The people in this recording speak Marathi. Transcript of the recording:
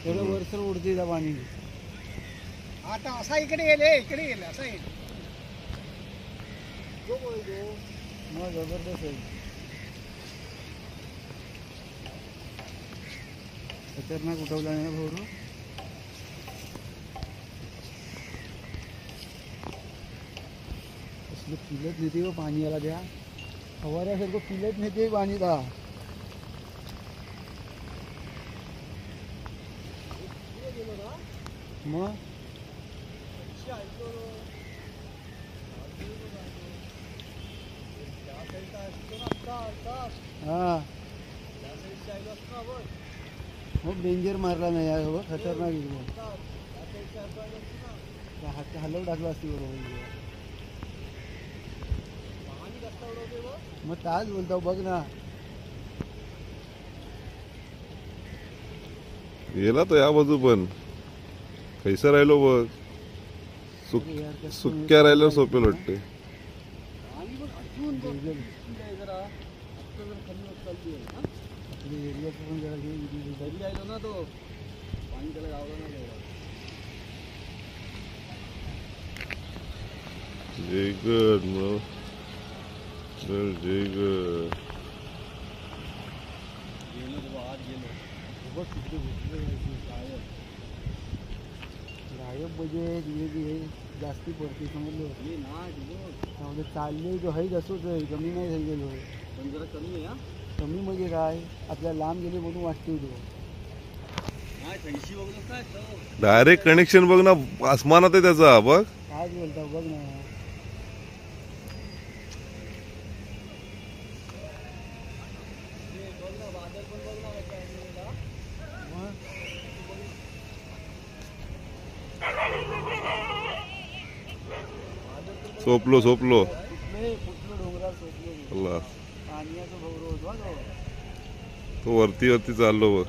एवढं वरसर उडते त्या पाणी. आता असा इकडे गेले असा येईल. मग जबरदस्त आहे. खतरनाक उठवला नाही भाऊ. कसलं पिलत नेते व पाणी याला द्या. फवाऱ्यासारखं पिलत नेते पाणी दा. मग हा मग डेंजर मारला नाही यार. हो खतरनाक एकदम. हात हलवून टाकला असती बरोबर. मग ताज बोलतो बघ ना. गेला तो या बाजू पण कैसा राहिलो बघ. सुक्या राहिल्यावर सोपेल वाटते. जयगड मग जयगड गायब म्हणजे धीरे धीरे जास्ती पडते समजलं. चालले जो आहे तसंच आहे. कमी नाही झालेलो आहे. पण जरा कमी आहे. कमी म्हणजे काय आपल्याला लांब गेले म्हणून वाटते तो. डायरेक्ट कनेक्शन बघ ना आसमानात आहे त्याचा. बघ काय बोलता बघ ना. सोपलो सोपलो डोंगरावर सोपलो. अल्ला पाण्याचं भौरव होतो तो वरती वरती चाललो बघ.